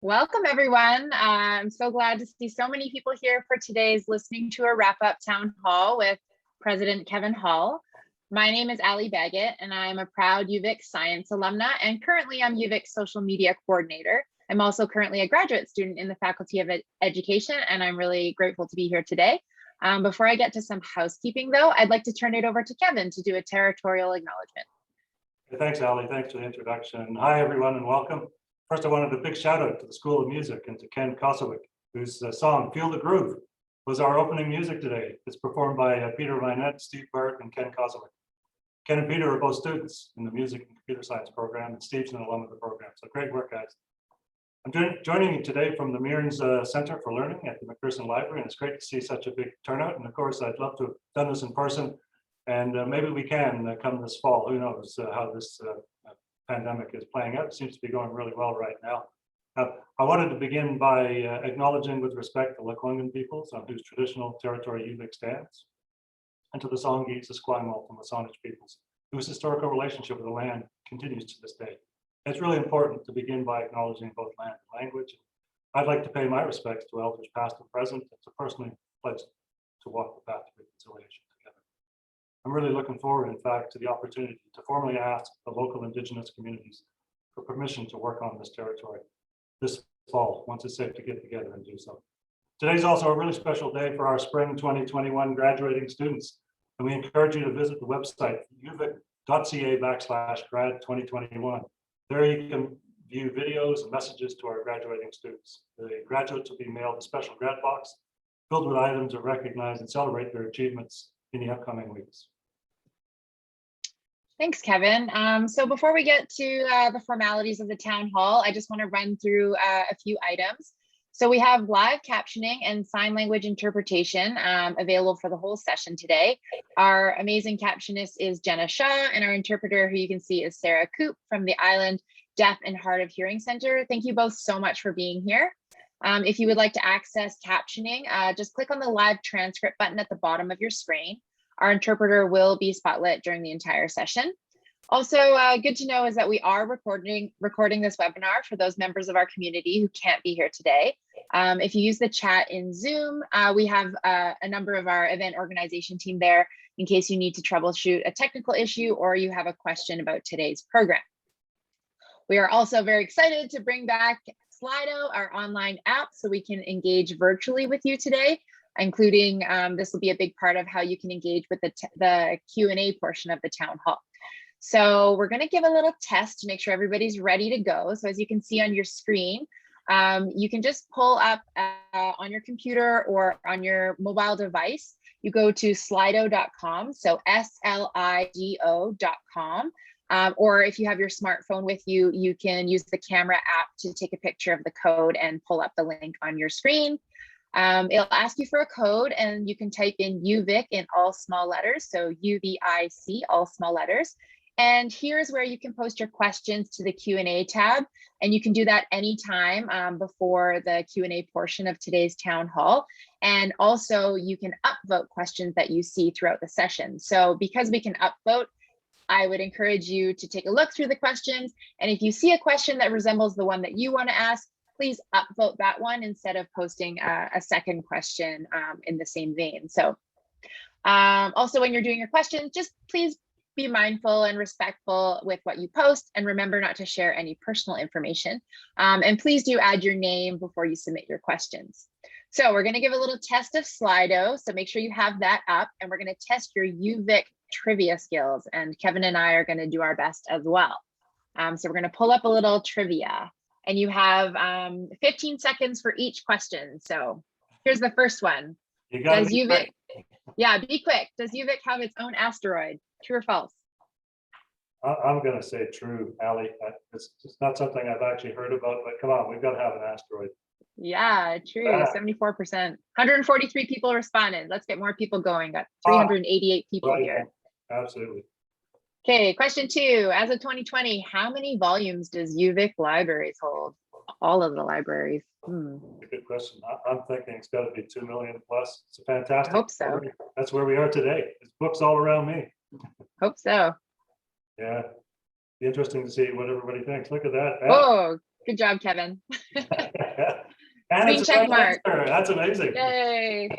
Welcome, everyone. I'm so glad to see so many people here for today's listening to a wrap-up town hall with President Kevin Hall. My name is Ali Baggett, and I'm a proud UVic science alumna, and currently I'm UVic social media coordinator. I'm also currently a graduate student in the Faculty of Education, and I'm really grateful to be here today. Before I get to some housekeeping, though, I'd like to turn it over to Kevin to do a territorial acknowledgement. Thanks, Ali. Thanks for the introduction. Hi, everyone, and welcome. First, I wanted a big shout out to the School of Music and to Ken Kosovic, whose song Feel the Groove was our opening music today. It's performed by Peter Vinette, Steve Burke, and Ken Kosovic. Ken and Peter are both students in the Music and Computer Science program, and Steve's an alum of the program. So great work, guys. I'm joining you today from the Mearns Center for Learning at the McPherson Library, and it's great to see such a big turnout. And of course, I'd love to have done this in person, and maybe we can come this fall. Who knows how this pandemic is playing out. It seems to be going really well right now. I wanted to begin by acknowledging with respect the Lekwungen peoples on whose traditional territory UVic stands, and to the Songhees, the Esquimalt, and Wasanich peoples, whose historical relationship with the land continues to this day. It's really important to begin by acknowledging both land and language. I'd like to pay my respects to elders past and present, and to personally pledge to walk the path to reconciliation together. I'm really looking forward, in fact, to the opportunity to formally ask the local indigenous communities for permission to work on this territory this fall, once it's safe to get together and do so. Today's also a really special day for our spring 2021 graduating students, and we encourage you to visit the website uvic.ca/grad 2021. There you can view videos and messages to our graduating students. The graduates will be mailed a special grad box filled with items to recognize and celebrate their achievements in the upcoming weeks. Thanks, Kevin. So before we get to the formalities of the town hall, I just want to run through a few items. So we have live captioning and sign language interpretation available for the whole session today. Our amazing captionist is Jenna Shaw, and our interpreter, who you can see, is Sarah Coop from the Island Deaf and Hard of Hearing Center. Thank you both so much for being here. If you would like to access captioning, just click on the live transcript button at the bottom of your screen. Our interpreter will be spotlit during the entire session. Also, good to know is that we are recording this webinar for those members of our community who can't be here today. If you use the chat in Zoom, we have a number of our event organization team there in case you need to troubleshoot a technical issue or you have a question about today's program. We are also very excited to bring back Slideto, our online app, so we can engage virtually with you today, including this will be a big part of how you can engage with the Q&A portion of the town hall. So we're going to give a little test to make sure everybody's ready to go. So as you can see on your screen, you can just pull up on your computer or on your mobile device. You go to slido.com, so SLIDO.com. Or if you have your smartphone with you, you can use the camera app to take a picture of the code and pull up the link on your screen. It'll ask you for a code, and you can type in UVic in all small letters, so UVIC, all small letters. And here's where you can post your questions to the Q&A tab, and you can do that anytime before the Q&A portion of today's town hall. And also you can upvote questions that you see throughout the session. So because we can upvote, I would encourage you to take a look through the questions, and if you see a question that resembles the one that you want to ask, please upvote that one instead of posting a second question in the same vein. So also when you're doing your questions, just please be mindful and respectful with what you post, and remember not to share any personal information. And please do add your name before you submit your questions. So we're going to give a little test of Slido, so make sure you have that up, and we're going to test your UVic trivia skills, and Kevin and I are going to do our best as well. So we're going to pull up a little trivia, and you have 15 seconds for each question. So here's the first one. Does UVic, yeah, be quick. Does UVic have its own asteroid? True or false? I'm going to say true, Ali. It's not something I've actually heard about, but come on, we've got to have an asteroid. Yeah, true. 74%. 143 people responded. Let's get more people going. Got 388 people right. here. Absolutely. Okay, question 2. As of 2020, how many volumes does UVic libraries hold? All of the libraries. A good question. I'm thinking it's got to be 2 million plus. It's a fantastic. I hope so. Story. That's where we are today. There's books all around me. Hope so. Yeah. Be interesting to see what everybody thinks. Look at that. Oh, Good job, Kevin. And Green it's a check right mark. answer. That's amazing. Yay.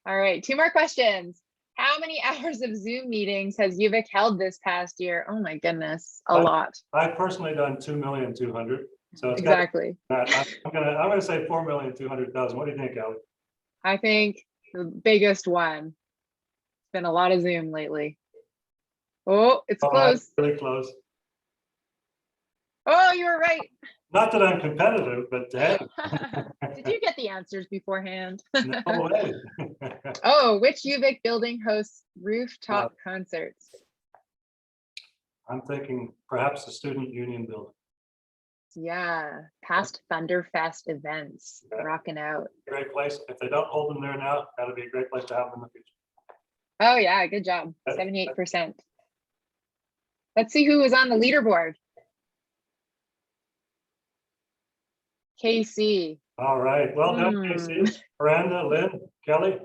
All right, 2 more questions. How many hours of Zoom meetings has UVic held this past year? Oh my goodness, a lot. I've personally done 2,200,000. So it's Exactly. I'm gonna say 4,200,000. What do you think, Ellie? I think the biggest one. It's been a lot of Zoom lately. Oh, it's close. That's really close. Oh, you were right. Not that I'm competitive, but hey. Did you get the answers beforehand? No way. Oh, which UVic building hosts rooftop concerts? I'm thinking perhaps the Student Union building. Yeah, past Thunderfest events, Yeah. rocking out. Great place. If they don't hold them there now, that'll be a great place to have them in the future. Oh yeah, good job. 78%. Let's see who was on the leaderboard. Casey. All right. Well done, Casey, Miranda, Lynn, Kelly.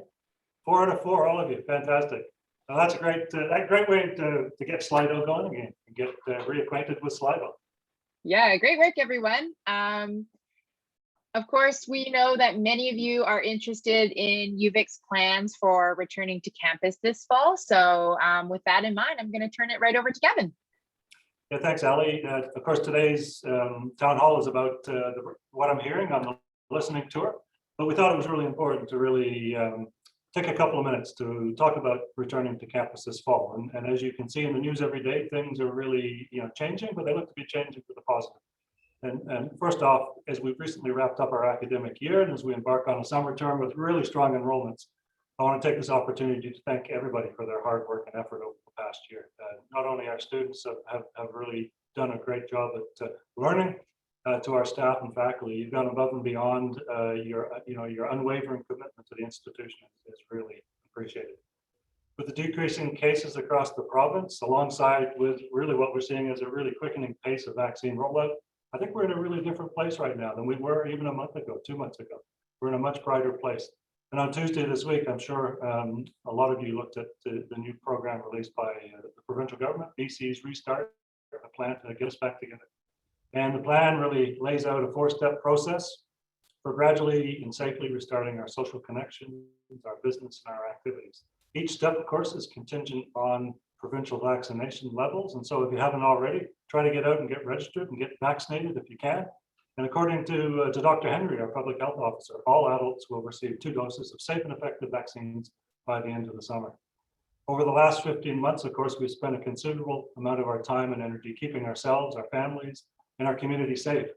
4 out of 4, all of you. Fantastic. Well, that's a great way to get Slideto going again and get reacquainted with Slideto. Yeah, great work, everyone. Of course, we know that many of you are interested in UVic's plans for returning to campus this fall. So with that in mind, I'm going to turn it right over to Kevin. Yeah, thanks, Ali. Of course, today's town hall is about what I'm hearing on the listening tour, but we thought it was really important to really take a couple of minutes to talk about returning to campus this fall. And as you can see in the news every day, things are really changing, but they look to be changing for the positive. And first off, as we've recently wrapped up our academic year and as we embark on a summer term with really strong enrollments, I want to take this opportunity to thank everybody for their hard work and effort over the past year. Not only our students have really done a great job at learning, to our staff and faculty, you've gone above and beyond. Your unwavering commitment to the institution is really appreciated. With the decreasing cases across the province, alongside with really what we're seeing as a really quickening pace of vaccine rollout, I think we're in a really different place right now than we were even a month ago, 2 months ago. We're in a much brighter place. And on Tuesday this week, I'm sure a lot of you looked at the new program released by the provincial government, BC's Restart, a plan to get us back together. And the plan really lays out a 4-step process for gradually and safely restarting our social connections, our business, and our activities. Each step, of course, is contingent on provincial vaccination levels. And so if you haven't already, try to get out and get registered and get vaccinated if you can. And according to Dr. Henry, our public health officer, all adults will receive 2 doses of safe and effective vaccines by the end of the summer. Over the last 15 months, of course, we've spent a considerable amount of our time and energy keeping ourselves, our families, and our community safe.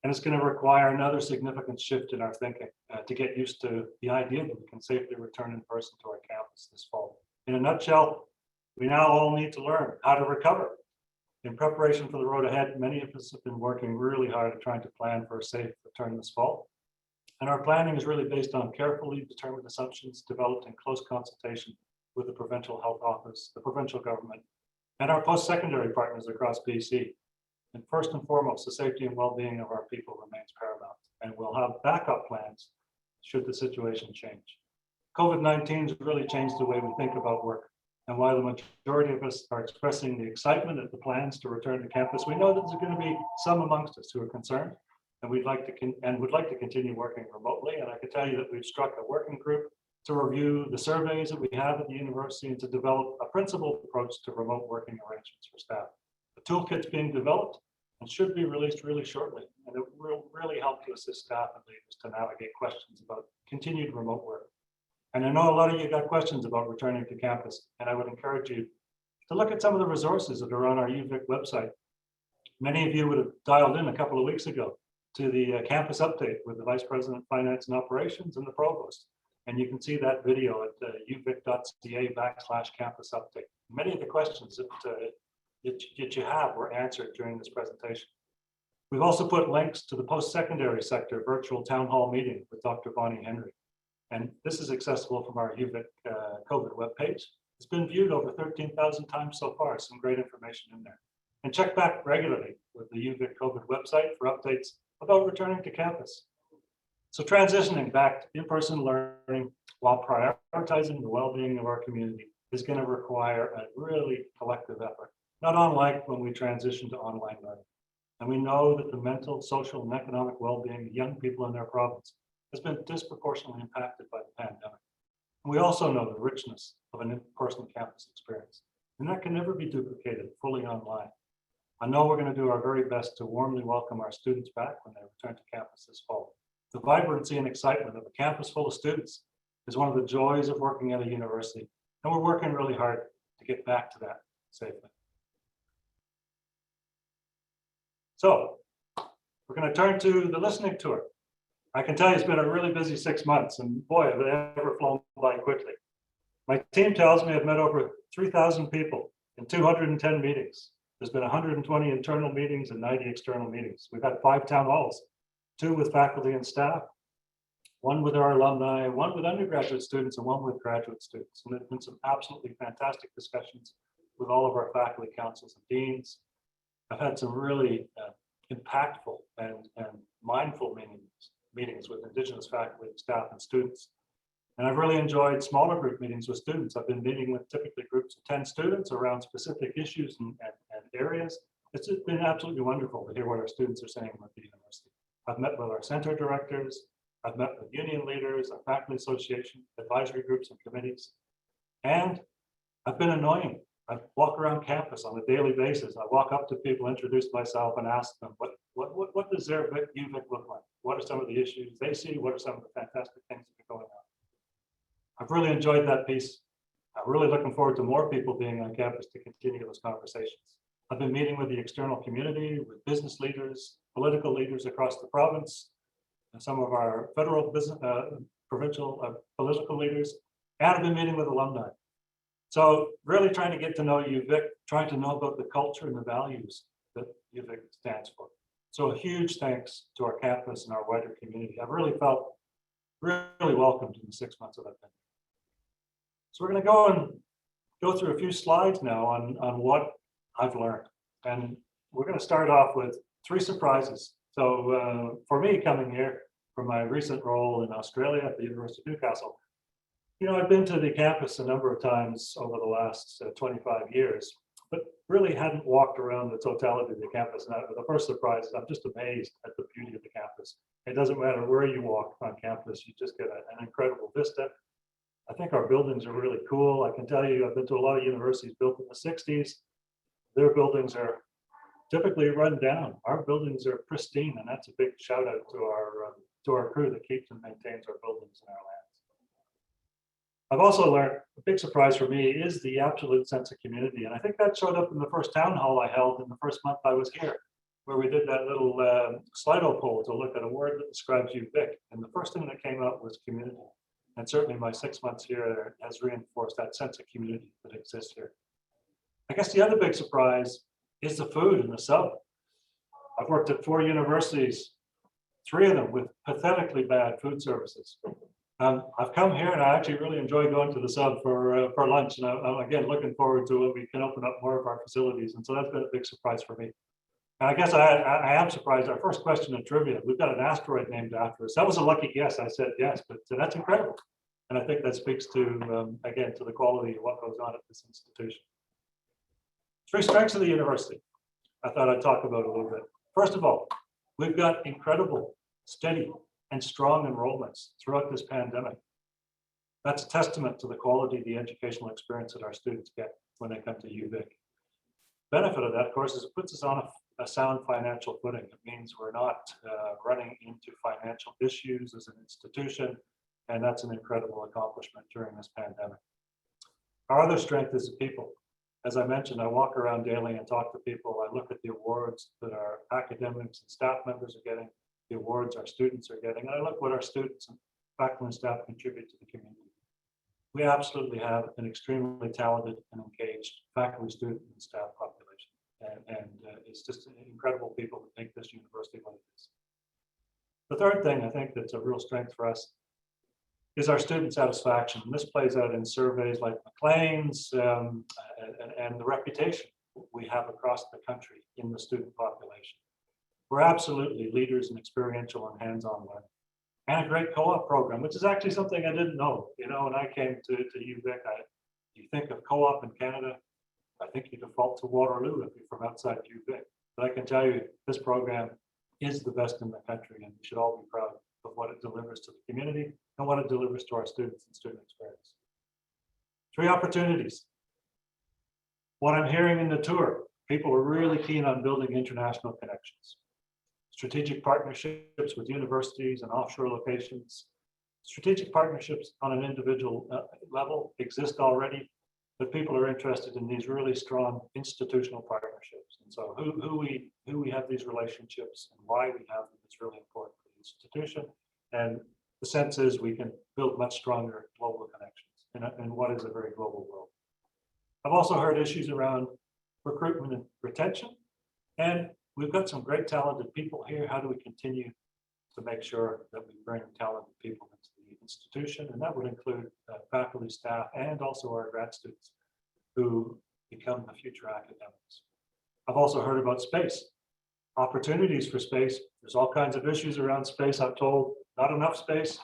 And it's going to require another significant shift in our thinking to get used to the idea that we can safely return in person to our campus this fall. In a nutshell, we now all need to learn how to recover. In preparation for the road ahead, many of us have been working really hard at trying to plan for a safe return this fall. And our planning is really based on carefully determined assumptions developed in close consultation with the Provincial Health Office, the provincial government, and our post-secondary partners across BC. And first and foremost, the safety and well-being of our people remains paramount, and we'll have backup plans should the situation change. COVID-19 has really changed the way we think about work. And while the majority of us are expressing the excitement at the plans to return to campus, we know that there's going to be some amongst us who are concerned, and would like to continue working remotely. And I can tell you that we've struck a working group to review the surveys that we have at the university and to develop a principled approach to remote working arrangements for staff. The toolkit's being developed and should be released really shortly, and it will really help to assist staff and leaders to navigate questions about continued remote work. And I know a lot of you got questions about returning to campus, and I would encourage you to look at some of the resources that are on our UVic website. Many of you would have dialed in a couple of weeks ago to the campus update with the Vice President of Finance and Operations and the Provost. And you can see that video at uvic.ca/campus update. Many of the questions that you have were answered during this presentation. We've also put links to the post-secondary sector virtual town hall meeting with Dr. Bonnie Henry. And this is accessible from our UVic COVID webpage. It's been viewed over 13,000 times so far, some great information in there. And check back regularly with the UVic COVID website for updates about returning to campus. So transitioning back to in-person learning while prioritizing the well-being of our community is going to require a really collective effort, not unlike when we transitioned to online learning. And we know that the mental, social, and economic well-being of young people in their province has been disproportionately impacted by the pandemic. And we also know the richness of an in-person campus experience, and that can never be duplicated fully online. I know we're going to do our very best to warmly welcome our students back when they return to campus this fall. The vibrancy and excitement of a campus full of students is one of the joys of working at a university, and we're working really hard to get back to that safely. So we're going to turn to the listening tour. I can tell you it's been a really busy 6 months, and boy, have they ever flown by quickly. My team tells me I've met over 3,000 people in 210 meetings. There's been 120 internal meetings and 90 external meetings. We've had 5 town halls, 2 with faculty and staff, 1 with our alumni, 1 with undergraduate students, and 1 with graduate students. And there's been some absolutely fantastic discussions with all of our faculty councils and deans. I've had some really impactful and mindful meetings with indigenous faculty, staff, and students. And I've really enjoyed smaller group meetings with students. I've been meeting with typically groups of 10 students around specific issues and areas. It's just been absolutely wonderful to hear what our students are saying about the university. I've met with our center directors. I've met with union leaders, our faculty association, advisory groups and committees. And I've been annoying. I walk around campus on a daily basis. I walk up to people, introduce myself, and ask them, what does their UVic look like? What are some of the issues they see? What are some of the fantastic things that are going on? I've really enjoyed that piece. I'm really looking forward to more people being on campus to continue those conversations. I've been meeting with the external community, with business leaders, political leaders across the province, and some of our federal business, provincial political leaders, and I've been meeting with alumni. So really trying to get to know UVic, trying to know about the culture and the values that UVic stands for. So a huge thanks to our campus and our wider community. I've really felt really welcomed in the 6 months that I've been. So we're going to go through a few slides now on what I've learned. And we're going to start off with 3 surprises. So for me, coming here from my recent role in Australia at the University of Newcastle, you know, I've been to the campus a number of times over the last 25 years, but really hadn't walked around the totality of the campus. And the first surprise is I'm just amazed at the beauty of the campus. It doesn't matter where you walk on campus, you just get an incredible vista. I think our buildings are really cool. I can tell you, I've been to a lot of universities built in the 60s. Their buildings are typically run down. Our buildings are pristine, and that's a big shout out to our crew that keeps and maintains our buildings and our lands. I've also learned a big surprise for me is the absolute sense of community. And I think that showed up in the first town hall I held in the first month I was here, where we did that little Slideto poll to look at a word that describes UVic. And the first thing that came out was community. And certainly my 6 months here has reinforced that sense of community that exists here. I guess the other big surprise is the food in the sub. I've worked at 4 universities, 3 of them with pathetically bad food services. I've come here and I actually really enjoy going to the sub for lunch. And I'm again looking forward to when we can open up more of our facilities. And so that's been a big surprise for me. And I guess I am surprised. Our first question in trivia, we've got an asteroid named after us. That was a lucky guess. I said yes, but that's incredible. And I think that speaks to, again, to the quality of what goes on at this institution. 3 strengths of the university I thought I'd talk about a little bit. First of all, we've got incredible, steady, and strong enrollments throughout this pandemic. That's a testament to the quality of the educational experience that our students get when they come to UVic. Benefit of that, of course, is it puts us on a sound financial footing. It means we're not running into financial issues as an institution, and that's an incredible accomplishment during this pandemic. Our other strength is the people. As I mentioned, I walk around daily and talk to people. I look at the awards that our academics and staff members are getting, the awards our students are getting, and I look what our students and faculty and staff contribute to the community. We absolutely have an extremely talented and engaged faculty, student, and staff population. And it's just incredible people that make this university what it is. The third thing I think that's a real strength for us is our student satisfaction. And this plays out in surveys like Maclean's and the reputation we have across the country in the student population. We're absolutely leaders in experiential and hands-on learning, and a great co-op program, which is actually something I didn't know. You know, when I came to UVic, you think of co-op in Canada, I think you default to Waterloo if you're from outside UVic. but I can tell you this program is the best in the country, and we should all be proud of what it delivers to the community and what it delivers to our students and student experience. 3 opportunities. What I'm hearing in the tour, people are really keen on building international connections. Strategic partnerships with universities and offshore locations. Strategic partnerships on an individual level exist already, but people are interested in these really strong institutional partnerships. And so who we have these relationships and why we have them is really important for the institution. And the sense is we can build much stronger global connections in what is a very global world. I've also heard issues around recruitment and retention, and we've got some great talented people here. How do we continue to make sure that we bring talented people into the institution? And that would include faculty, staff, and also our grad students who become the future academics. I've also heard about space, opportunities for space. There's all kinds of issues around space. I'm told not enough space,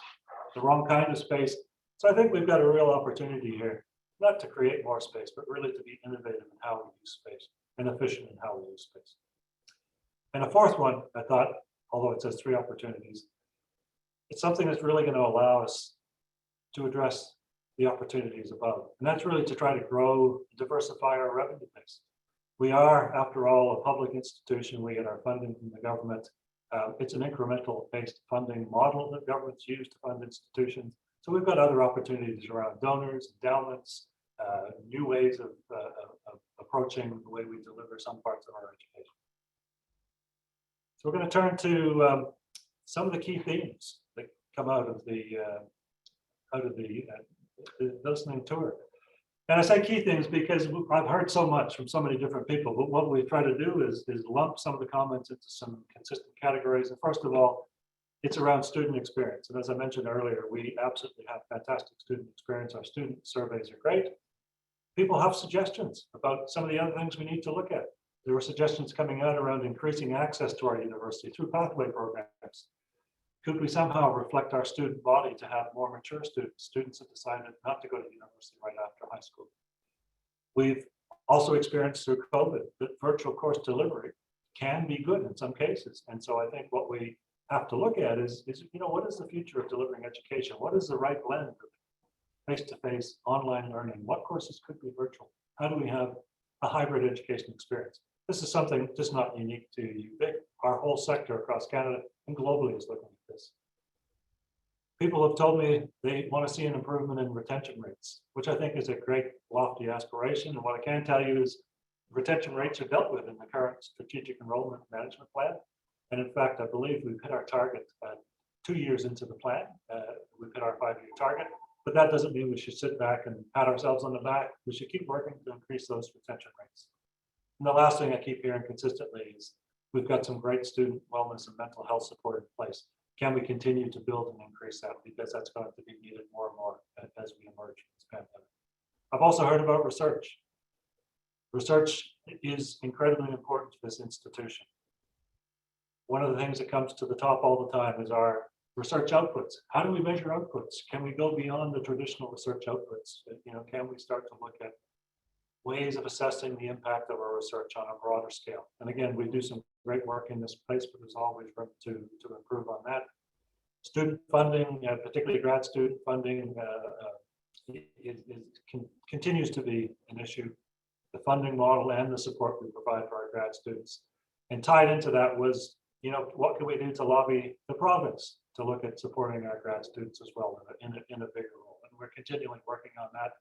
the wrong kind of space. So I think we've got a real opportunity here, not to create more space, but really to be innovative in how we use space and efficient in how we use space. And a fourth one, I thought, although it says 3 opportunities, it's something that's really going to allow us to address the opportunities above. And that's really to try to grow, diversify our revenue base. We are, after all, a public institution. We get our funding from the government. It's an incremental based funding model that governments use to fund institutions. So we've got other opportunities around donors, endowments, new ways of approaching the way we deliver some parts of our education. So we're going to turn to some of the key themes that come out of the listening tour. And I say key things because I've heard so much from so many different people, but what we try to do is lump some of the comments into some consistent categories. And first of all, it's around student experience. And as I mentioned earlier, we absolutely have fantastic student experience. Our student surveys are great. People have suggestions about some of the other things we need to look at. There were suggestions coming out around increasing access to our university through pathway programs. Could we somehow reflect our student body to have more mature students that decided not to go to university right after high school? We've also experienced through COVID that virtual course delivery can be good in some cases. And so I think what we have to look at is what is the future of delivering education? What is the right blend of face-to-face online learning? What courses could be virtual? How do we have a hybrid education experience? This is something just not unique to UVic. Our whole sector across Canada and globally is looking at this. People have told me they want to see an improvement in retention rates, which I think is a great lofty aspiration. And what I can tell you is retention rates are dealt with in the current strategic enrollment management plan. And in fact, I believe we've hit our target 2 years into the plan. We've hit our 5-year target, but that doesn't mean we should sit back and pat ourselves on the back. We should keep working to increase those retention rates. And the last thing I keep hearing consistently is we've got some great student wellness and mental health support in place. Can we continue to build and increase that? Because that's going to be needed more and more as we emerge from this pandemic. I've also heard about research. Research is incredibly important to this institution. One of the things that comes to the top all the time is our research outputs. How do we measure outputs? Can we go beyond the traditional research outputs? Can we start to look at ways of assessing the impact of our research on a broader scale? And again, we do some great work in this place, but there's always room to improve on that. Student funding, particularly grad student funding, continues to be an issue. The funding model and the support we provide for our grad students. And tied into that was, what can we do to lobby the province to look at supporting our grad students as well in a bigger role? And we're continually working on that.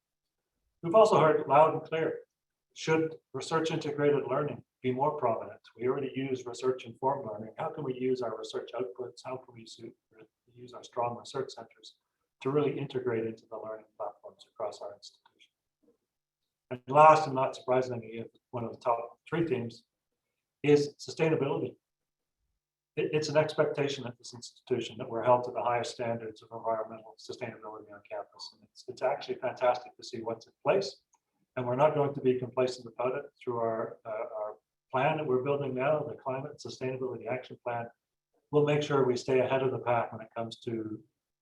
We've also heard loud and clear, should research integrated learning be more prominent? We already use research informed learning. How can we use our research outputs? How can we use our strong research centers to really integrate into the learning platforms across our institution? And last and not surprisingly, one of the top 3 themes is sustainability. It's an expectation at this institution that we're held to the highest standards of environmental sustainability on campus. And it's actually fantastic to see what's in place. And we're not going to be complacent about it. Through our plan that we're building now, the Climate Sustainability Action Plan, we'll make sure we stay ahead of the pack when it comes to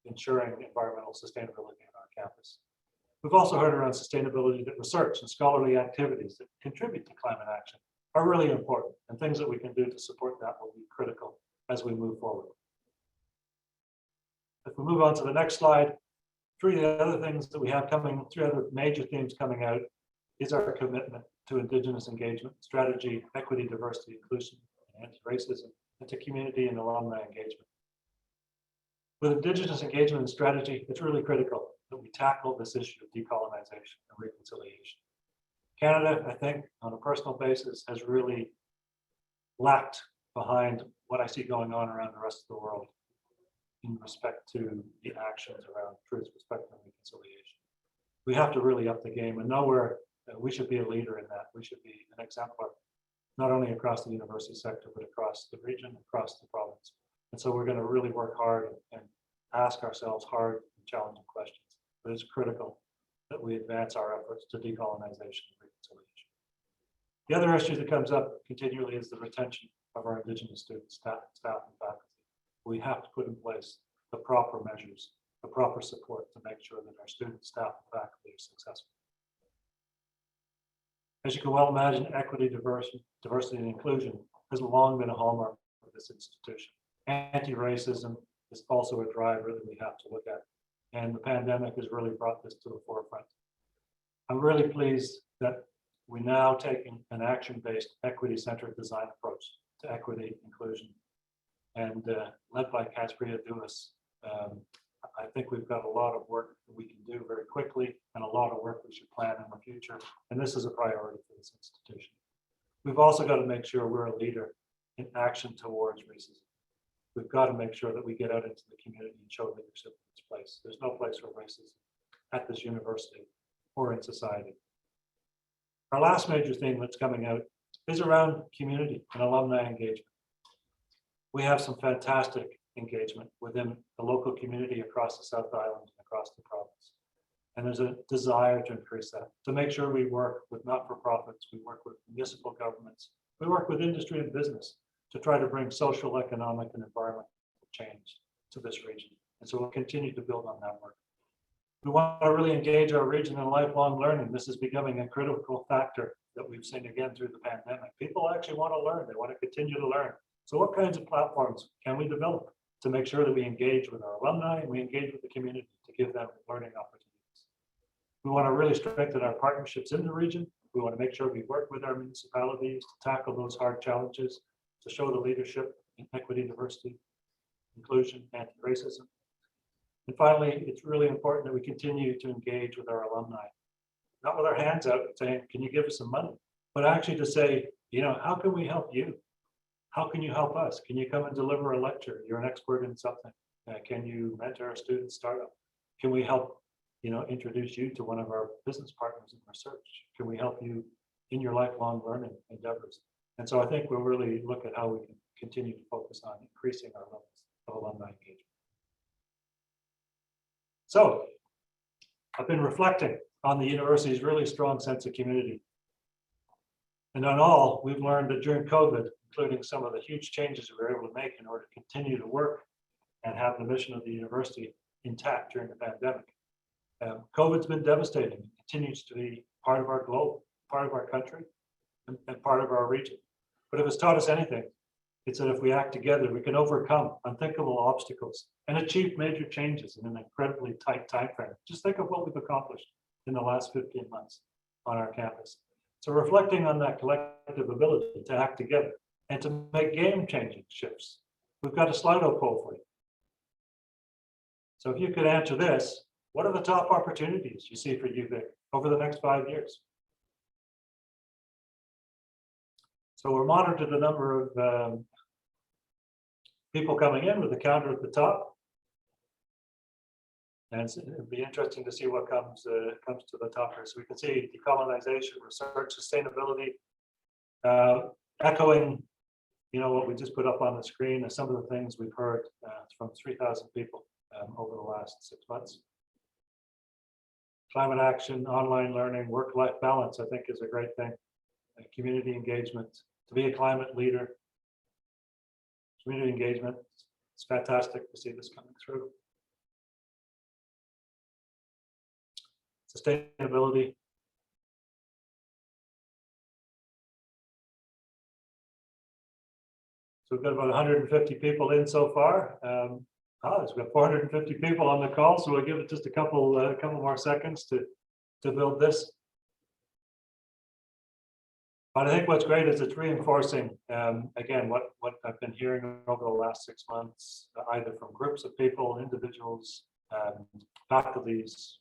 ensuring environmental sustainability on our campus. We've also heard around sustainability that research and scholarly activities that contribute to climate action are really important, and things that we can do to support that will be critical as we move forward. If we move on to the next slide, three other things that we have coming, three other major themes coming out is our commitment to Indigenous engagement, strategy, equity, diversity, inclusion, and anti-racism, and to community and alumni engagement. With Indigenous engagement and strategy, it's really critical that we tackle this issue of decolonization and reconciliation. Canada, I think, on a personal basis, has really lacked behind what I see going on around the rest of the world in respect to the actions around truth, respect, and reconciliation. We have to really up the game and know where we should be a leader in that. We should be an exemplar, not only across the university sector, but across the region, across the province. And so we're going to really work hard and ask ourselves hard and challenging questions. But it's critical that we advance our efforts to decolonization and reconciliation. The other issue that comes up continually is the retention of our Indigenous students, staff and faculty. We have to put in place the proper measures, the proper support to make sure that our students, staff, and faculty are successful. As you can well imagine, equity, diversity, and inclusion has long been a hallmark of this institution. Anti-racism is also a driver that we have to look at, and the pandemic has really brought this to the forefront. I'm really pleased that we're now taking an action-based, equity-centered design approach to equity, inclusion, and led by Caspria Dumas. I think we've got a lot of work that we can do very quickly and a lot of work we should plan in the future. And this is a priority for this institution. We've also got to make sure we're a leader in action towards racism. We've got to make sure that we get out into the community and show leadership in this place. There's no place for racism at this university or in society. Our last major theme that's coming out is around community and alumni engagement. We have some fantastic engagement within the local community across the South Island and across the province. And there's a desire to increase that, to make sure we work with not-for-profits, we work with municipal governments, we work with industry and business to try to bring social, economic, and environmental change to this region. And so we'll continue to build on that work. We want to really engage our region in lifelong learning. This is becoming a critical factor that we've seen again through the pandemic. People actually want to learn, they want to continue to learn. So what kinds of platforms can we develop to make sure that we engage with our alumni and we engage with the community to give them learning opportunities? We want to really strengthen our partnerships in the region. We want to make sure we work with our municipalities to tackle those hard challenges, to show the leadership in equity, diversity, inclusion, anti-racism. And finally, it's really important that we continue to engage with our alumni, not with our hands out saying, can you give us some money, but actually to say, how can we help you? How can you help us? Can you come and deliver a lecture? You're an expert in something. Can you mentor a student startup? Can we help, introduce you to one of our business partners in research? Can we help you in your lifelong learning endeavors? And so I think we'll really look at how we can continue to focus on increasing our levels of alumni engagement. So I've been reflecting on the university's really strong sense of community. And on all, we've learned that during COVID, including some of the huge changes we were able to make in order to continue to work and have the mission of the university intact during the pandemic. COVID's been devastating. It continues to be part of our globe, part of our country, and part of our region. But if it's taught us anything, it's that if we act together, we can overcome unthinkable obstacles and achieve major changes in an incredibly tight time frame. Just think of what we've accomplished in the last 15 months on our campus. So reflecting on that collective ability to act together and to make game-changing shifts, we've got a Slideto poll for you. So if you could answer this, what are the top opportunities you see for UVic over the next 5 years? So we're monitoring the number of people coming in with the counter at the top. And it'd be interesting to see what comes to the top here. So we can see decolonization, research, sustainability, echoing, what we just put up on the screen and some of the things we've heard from 3,000 people over the last 6 months. Climate action, online learning, work-life balance, I think is a great thing. Community engagement, to be a climate leader. Community engagement, it's fantastic to see this coming through. Sustainability. So we've got about 150 people in so far. So we've got 450 people on the call, so we'll give it just a couple more seconds to build this. But I think what's great is it's reinforcing, again, what I've been hearing over the last 6 months, either from groups of people, individuals, faculties.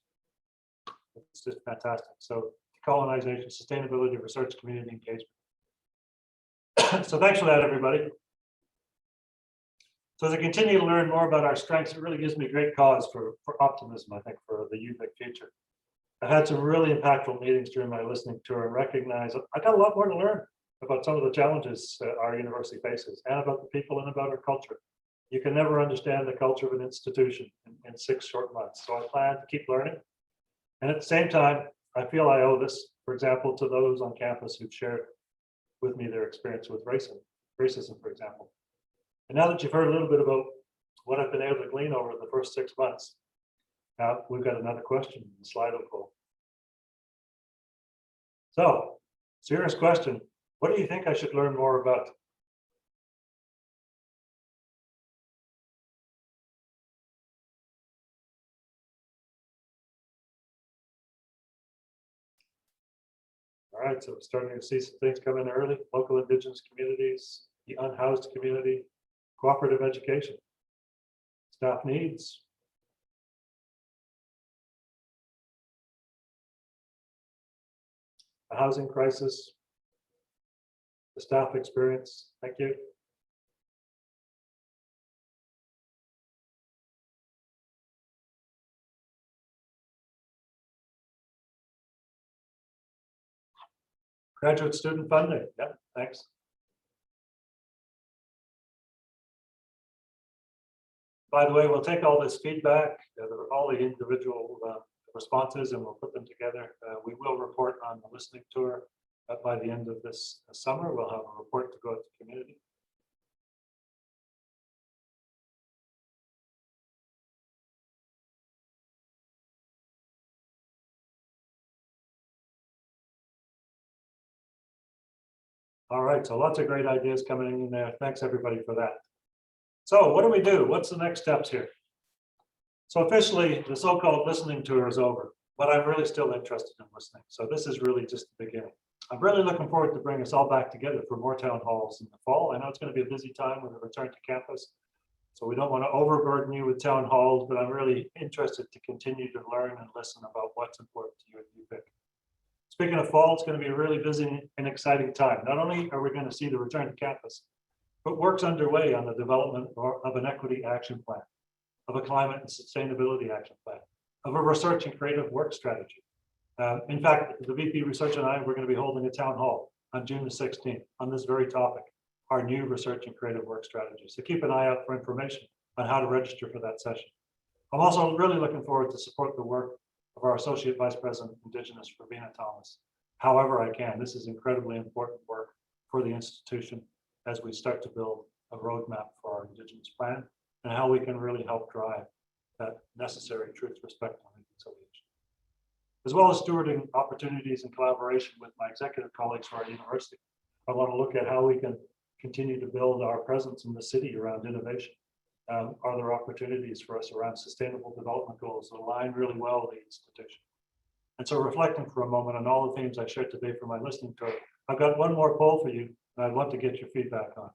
It's just fantastic. So colonization, sustainability, research, community engagement. So thanks for that, everybody. So as I continue to learn more about our strengths, it really gives me great cause for optimism, I think, for the UVic future. I've had some really impactful meetings during my listening tour and recognize I got a lot more to learn about some of the challenges our university faces and about the people and about our culture. You can never understand the culture of an institution in 6 short months. So I plan to keep learning. And at the same time, I feel I owe this, for example, to those on campus who've shared with me their experience with racism, for example. And now that you've heard a little bit about what I've been able to glean over the first 6 months, now we've got another question in the Slido poll. So, serious question. What do you think I should learn more about? All right, so we're starting to see some things come in early. Local indigenous communities, the unhoused community, cooperative education, staff needs, the housing crisis, the staff experience. Thank you. Graduate student funding. Yeah, thanks. By the way, we'll take all this feedback, all the individual responses, and we'll put them together. We will report on the listening tour by the end of this summer. We'll have a report to go out to the community. All right, so lots of great ideas coming in there. Thanks everybody for that. So what do we do? What's the next steps here? So officially, the so-called listening tour is over, but I'm really still interested in listening. So this is really just the beginning. I'm really looking forward to bring us all back together for more town halls in the fall. I know it's going to be a busy time with a return to campus, so we don't want to overburden you with town halls, but I'm really interested to continue to learn and listen about what's important to you at UVic. Speaking of fall, it's going to be a really busy and exciting time. Not only are we going to see the return to campus, but work's underway on the development of an equity action plan, of a climate and sustainability action plan, of a research and creative work strategy. In fact, the VP Research and I, we're going to be holding a town hall on June the 16th on this very topic, our new research and creative work strategy. So keep an eye out for information on how to register for that session. I'm also really looking forward to support the work of our Associate Vice President, Indigenous, Ravina Thomas. However I can, this is incredibly important work for the institution as we start to build a roadmap for our Indigenous plan and how we can really help drive that necessary truth, respect, and reconciliation. As well as stewarding opportunities and collaboration with my executive colleagues for our university. I want to look at how we can continue to build our presence in the city around innovation. Are there opportunities for us around sustainable development goals that align really well with the institution? And so reflecting for a moment on all the themes I shared today for my listening tour, I've got one more poll for you, and I'd love to get your feedback on.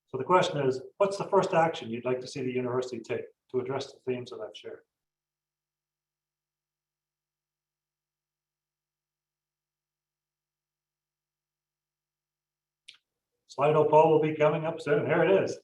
So the question is, what's the first action you'd like to see the university take to address the themes that I've shared? Slido poll will be coming up soon. Here it is.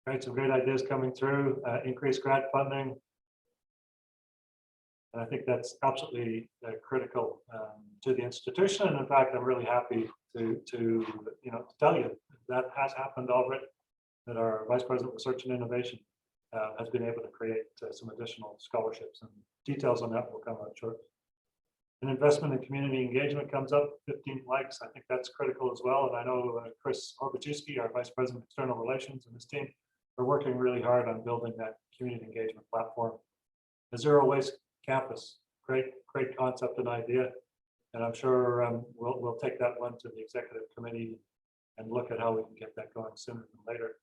Right, some great ideas coming through, increased grant funding. And I think that's absolutely critical to the institution. And in fact, I'm really happy to tell you that has happened already. that our Vice President of Research and Innovation has been able to create some additional scholarships, and details on that will come out shortly. An investment in community engagement comes up, 15 likes. I think that's critical as well. And I know Chris Orbachewski, our Vice President of External Relations, and his team are working really hard on building that community engagement platform. A zero waste campus, great concept and idea. And I'm sure we'll take that one to the executive committee and look at how we can get that going sooner than later.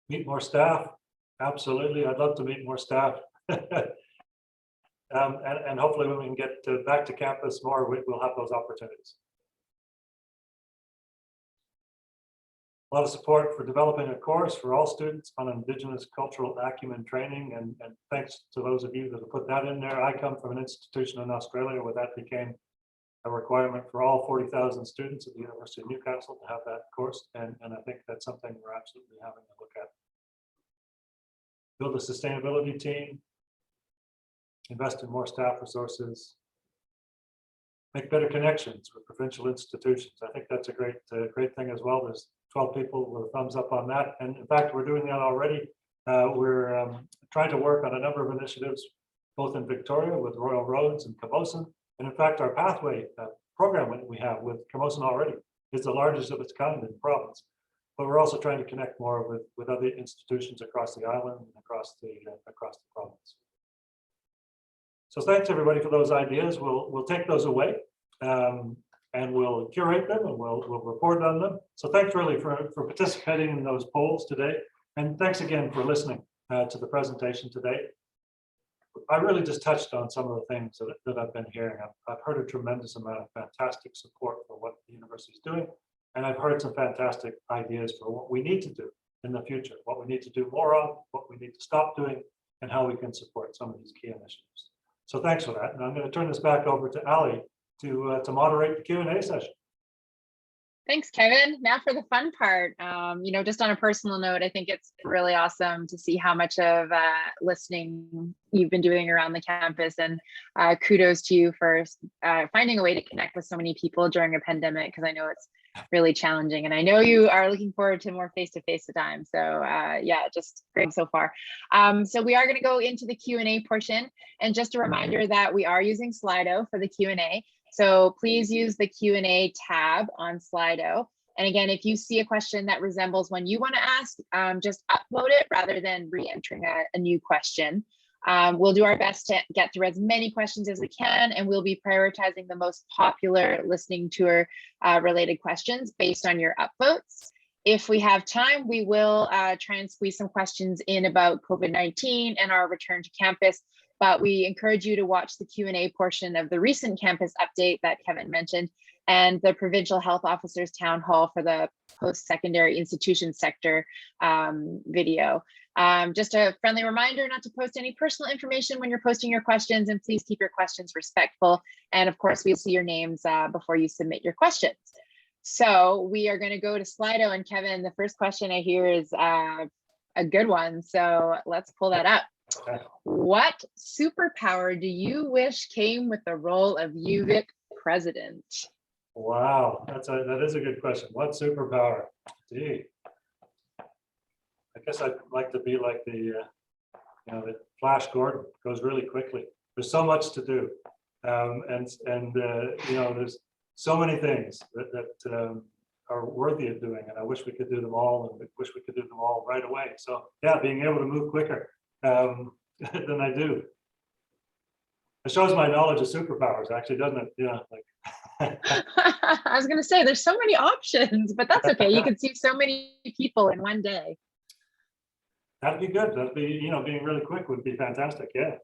Meet more staff. Absolutely, I'd love to meet more staff. And hopefully when we can get back to campus more, we'll have those opportunities. A lot of support for developing a course for all students on Indigenous cultural acumen training, and thanks to those of you that have put that in there. I come from an institution in Australia where that became a requirement for all 40,000 students at the University of Newcastle to have that course, and I think that's something we're absolutely having to look at. Build a sustainability team, invest in more staff resources, make better connections with provincial institutions. I think that's a great thing as well. There's 12 people with a thumbs up on that. And in fact, we're doing that already. We're trying to work on a number of initiatives, both in Victoria with Royal Roads and Camosun. And in fact, our pathway program that we have with Camosun already is the largest of its kind in the province. But we're also trying to connect more with other institutions across the island and across the province. So thanks everybody for those ideas. We'll take those away and we'll curate them and we'll report on them. So thanks really for participating in those polls today. And thanks again for listening to the presentation today. I really just touched on some of the things that I've been hearing. I've heard a tremendous amount of fantastic support for what the university is doing. And I've heard some fantastic ideas for what we need to do in the future, what we need to do more of, what we need to stop doing, and how we can support some of these key initiatives. So thanks for that. And I'm going to turn this back over to Ali to moderate the Q&A session. Thanks, Kevin. Now for the fun part. Just on a personal note, I think it's really awesome to see how much of listening you've been doing around the campus, and kudos to you for finding a way to connect with so many people during a pandemic, because I know it's really challenging, and I know you are looking forward to more face-to-face time. So yeah, just great so far. So we are going to go into the Q&A portion, and just a reminder that we are using Slido for the Q&A. So please use the Q&A tab on Slido. And again, if you see a question that resembles one you want to ask, just upload it rather than re-entering a new question. We'll do our best to get through as many questions as we can, and we'll be prioritizing the most popular listening tour related questions based on your upvotes. If we have time, we will try and squeeze some questions in about COVID-19 and our return to campus. But we encourage you to watch the Q&A portion of the recent campus update that Kevin mentioned, and the Provincial Health Officers Town Hall for the post-secondary institution sector video. Just a friendly reminder not to post any personal information when you're posting your questions, and please keep your questions respectful. And of course, we'll see your names before you submit your questions. So we are going to go to Slido, and Kevin, the first question I hear is a good one. So let's pull that up. What superpower do you wish came with the role of UVic president? Wow, that is a good question. What superpower? Gee, I guess I'd like to be like the Flash Gordon. Goes really quickly. There's so much to do, and there's so many things that are worthy of doing, and I wish we could do them all, and I wish we could do them all right away. So yeah, being able to move quicker than I do. It shows my knowledge of superpowers, actually, doesn't it? Yeah, like. I was going to say there's so many options, but that's okay. You can see so many people in one day. That'd be good. That'd be, being really quick would be fantastic. Yeah.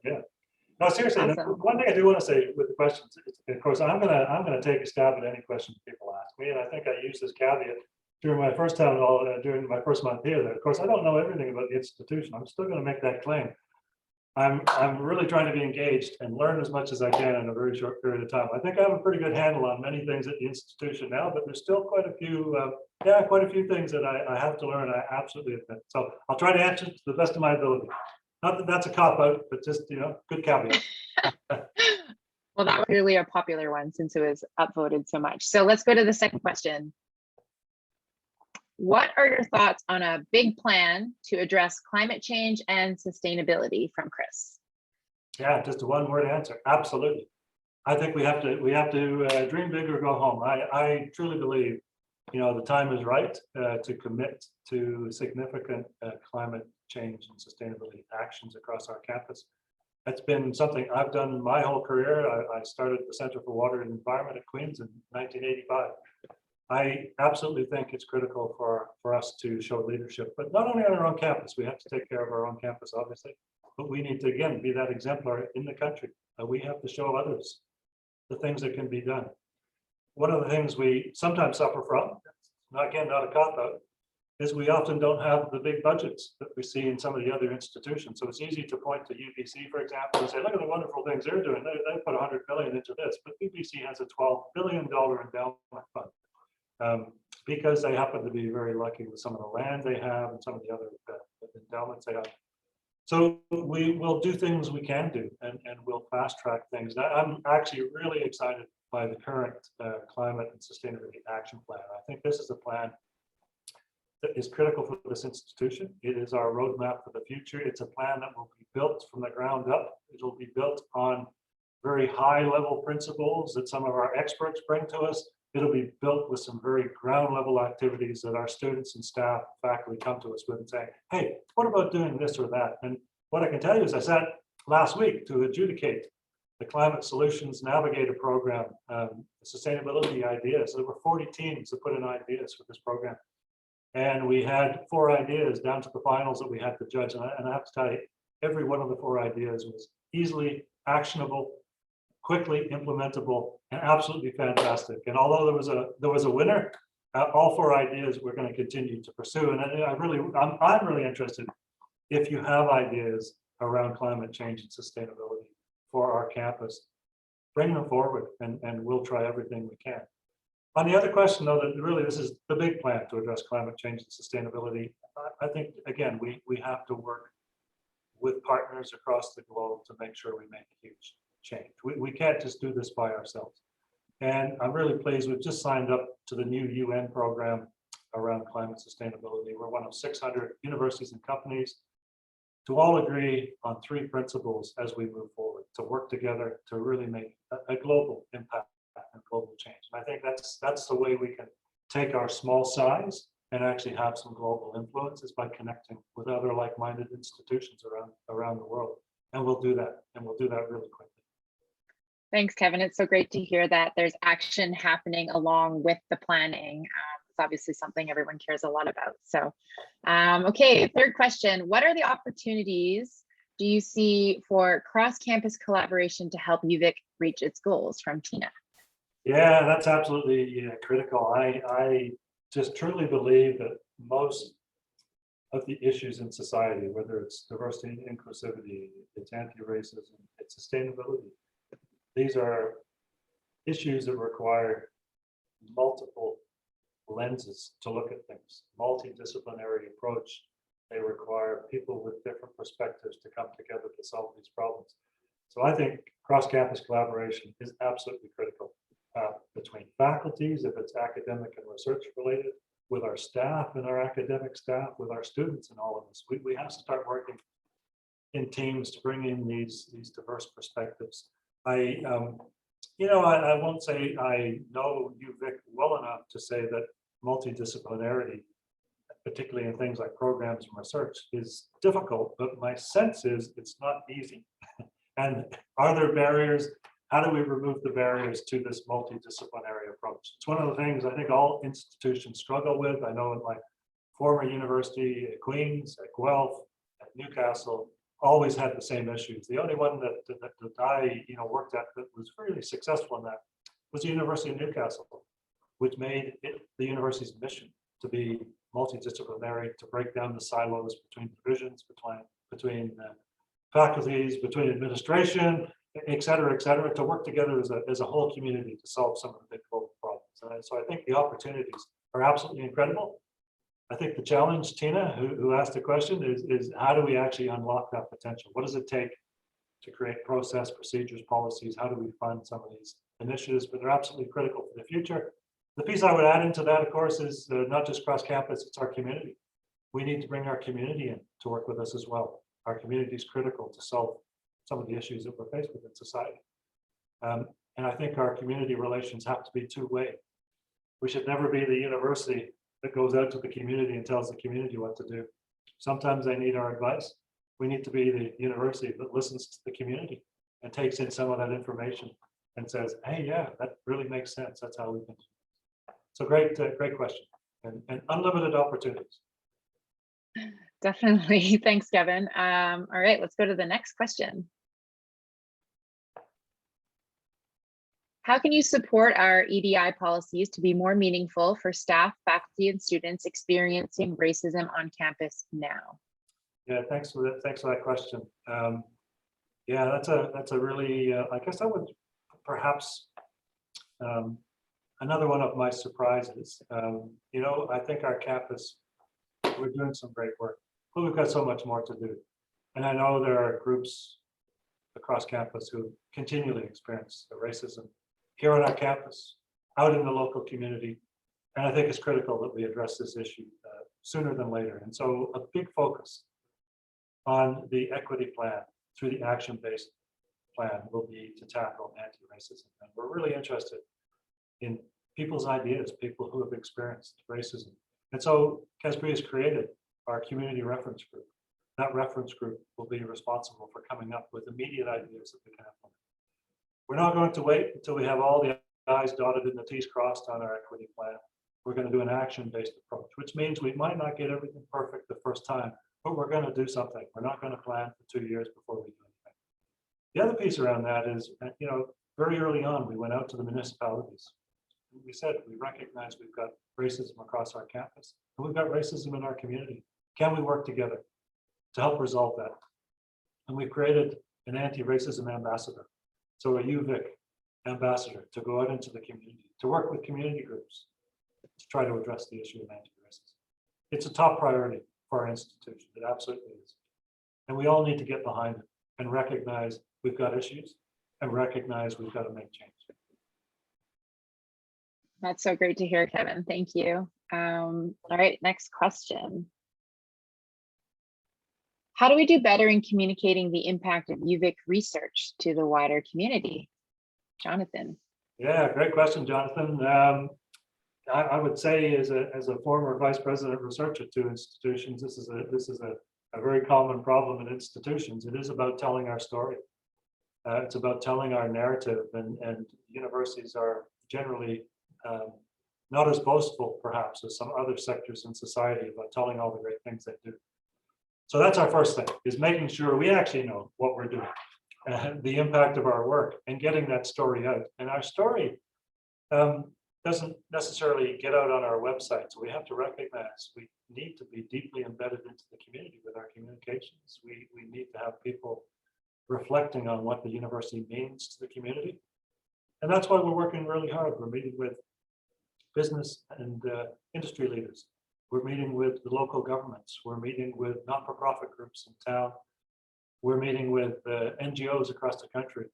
No, seriously. Awesome. One thing I do want to say with the questions, of course, I'm gonna take a stab at any questions people ask me, and I think I used this caveat during my first town hall, during my first month here. That of course I don't know everything about the institution. I'm still going to make that claim. I'm really trying to be engaged and learn as much as I can in a very short period of time. I think I have a pretty good handle on many things at the institution now, but there's still quite a few things that I have to learn. I absolutely admit. So I'll try to answer to the best of my ability. Not that that's a cop out, but just good caveat. Well, that was really a popular one since it was upvoted so much. So let's go to the second question. What are your thoughts on a big plan to address climate change and sustainability, from Chris? Yeah, just a one-word answer. Absolutely. I think we have to dream big or go home. I truly believe, the time is right to commit to significant climate change and sustainability actions across our campus. That's been something I've done my whole career. I started at the Center for Water and Environment at Queen's in 1985. I absolutely think it's critical for us to show leadership, but not only on our own campus. We have to take care of our own campus, obviously, but we need to, again, be that exemplar in the country. We have to show others the things that can be done. One of the things we sometimes suffer from, again, not a cop-out, is we often don't have the big budgets that we see in some of the other institutions. So it's easy to point to UBC, for example, and say, look at the wonderful things they're doing. They put 100 billion into this, but UBC has a $12 billion endowment fund because they happen to be very lucky with some of the land they have and some of the other endowments they have. So we will do things we can do, and we'll fast track things. I'm actually really excited by the current climate and sustainability action plan. I think this is a plan that is critical for this institution. It is our roadmap for the future. It's a plan that will be built from the ground up. It'll be built on very high level principles that some of our experts bring to us. It'll be built with some very ground level activities that our students and staff, faculty come to us with and say, hey, what about doing this or that? And what I can tell you is I sat last week to adjudicate the Climate Solutions Navigator program, sustainability ideas. There were 40 teams that put in ideas for this program. And we had 4 ideas down to the finals that we had to judge. And I have to tell you, every one of the 4 ideas was easily actionable, quickly implementable, and absolutely fantastic. And although there was a winner, all 4 ideas we're going to continue to pursue. And I'm really interested if you have ideas around climate change and sustainability for our campus, bring them forward, and we'll try everything we can. On the other question, though, that really this is the big plan to address climate change and sustainability, I think, again, we have to work with partners across the globe to make sure we make a huge change. We can't just do this by ourselves. And I'm really pleased we've just signed up to the new UN program around climate sustainability. We're one of 600 universities and companies to all agree on 3 principles as we move forward, to work together to really make a global impact and global change. And I think that's the way we can take our small size and actually have some global influences by connecting with other like-minded institutions around the world. And we'll do that, and we'll do that really quickly. Thanks, Kevin. It's so great to hear that there's action happening along with the planning. It's obviously something everyone cares a lot about. So, okay, third question. What are the opportunities do you see for cross-campus collaboration to help UVic reach its goals, from Tina? Yeah, that's absolutely critical. I just truly believe that most of the issues in society, whether it's diversity and inclusivity, it's anti-racism, it's sustainability, these are issues that require multiple lenses to look at things, multidisciplinary approach. They require people with different perspectives to come together to solve these problems. So I think cross-campus collaboration is absolutely critical between faculties, if it's academic and research related, with our staff and our academic staff, with our students and all of this. We have to start working in teams to bring in these diverse perspectives. I won't say I know UVic well enough to say that multidisciplinarity, particularly in things like programs and research, is difficult, but my sense is it's not easy. And are there barriers? How do we remove the barriers to this multidisciplinary approach? It's one of the things I think all institutions struggle with. I know in my former university at Queen's, at Guelph, at Newcastle, always had the same issues. The only one that I worked at that was really successful in that was the University of Newcastle, which made it the university's mission to be multidisciplinary, to break down the silos between divisions, between faculties, between administration, et cetera, to work together as a whole community to solve some of the big global problems. And so I think the opportunities are absolutely incredible. I think the challenge, Tina, who asked the question, is how do we actually unlock that potential? What does it take to create process, procedures, policies. How do we fund some of these initiatives? But they're absolutely critical for the future. The piece I would add into that, of course, is not just cross-campus, it's our community. We need to bring our community in to work with us as well. Our community is critical to solve some of the issues that we're faced with in society. And I think our community relations have to be two-way. We should never be the university that goes out to the community and tells the community what to do. Sometimes they need our advice. We need to be the university that listens to the community and takes in some of that information and says, hey, yeah, that really makes sense. That's how we can. So great question, and unlimited opportunities. Definitely. Thanks, Kevin. All right, let's go to the next question. How can you support our EDI policies to be more meaningful for staff, faculty, and students experiencing racism on campus now? Yeah, thanks for that question. Yeah, that's a really, I guess I would perhaps, another one of my surprises. You know, I think our campus, we're doing some great work, but we've got so much more to do. And I know there are groups across campus who continually experience the racism here on our campus, out in the local community. And I think it's critical that we address this issue sooner than later. And so a big focus on the equity plan through the action-based plan will be to tackle anti-racism. And we're really interested in people's ideas, people who have experienced racism. And so CASB has created our community reference group. That reference group will be responsible for coming up with immediate ideas that we can implement. We're not going to wait until we have all the I's dotted and the T's crossed on our equity plan. We're going to do an action-based approach, which means we might not get everything perfect the first time, but we're going to do something. We're not going to plan for 2 years before we do anything. The other piece around that is, you know, very early on, we went out to the municipalities. We said, we recognize we've got racism across our campus, and we've got racism in our community. Can we work together to help resolve that? And we've created an anti-racism ambassador. So a UVic ambassador to go out into the community, to work with community groups, to try to address the issue of anti-racism. It's a top priority for our institution. It absolutely is. And we all need to get behind it and recognize we've got issues and recognize we've got to make change. That's so great to hear, Kevin. Thank you. All right, next question. How do we do better in communicating the impact of UVic research to the wider community? Jonathan. Yeah, great question, Jonathan. I would say as a former vice president research at 2 institutions, this is a very common problem in institutions. It is about telling our story. It's about telling our narrative, and universities are generally not as boastful perhaps as some other sectors in society about telling all the great things they do. So that's our first thing, is making sure we actually know what we're doing, the impact of our work, and getting that story out. And our story doesn't necessarily get out on our website. So we have to recognize we need to be deeply embedded into the community with our communications. We need to have people reflecting on what the university means to the community. And that's why we're working really hard. We're meeting with business and industry leaders. We're meeting with the local governments. We're meeting with not-for-profit groups in town. We're meeting with NGOs across the country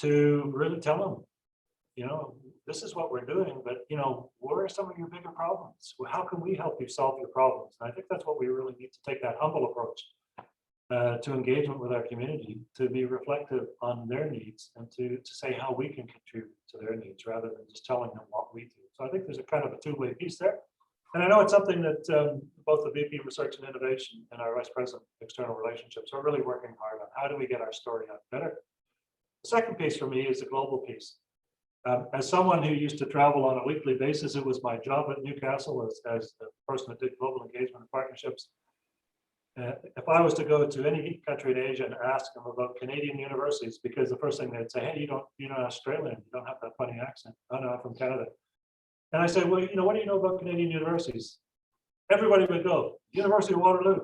to really tell them, you know, this is what we're doing, but, you know, what are some of your bigger problems? Well, how can we help you solve your problems? And I think that's what we really need to take, that humble approach to engagement with our community, to be reflective on their needs and to say how we can contribute to their needs rather than just telling them what we do. So I think there's a kind of a two-way piece there. And I know it's something that both the VP Research and Innovation and our Vice President External Relationships are really working hard on. How do we get our story out better? The second piece for me is the global piece. As someone who used to travel on a weekly basis, it was my job at Newcastle as the person that did global engagement and partnerships. If I was to go to any country in Asia and ask them about Canadian universities, because the first thing they'd say, hey, you're not Australian, you don't have that funny accent. Oh no, I'm from Canada. And I said, well, you know, what do you know about Canadian universities? Everybody would go, University of Waterloo.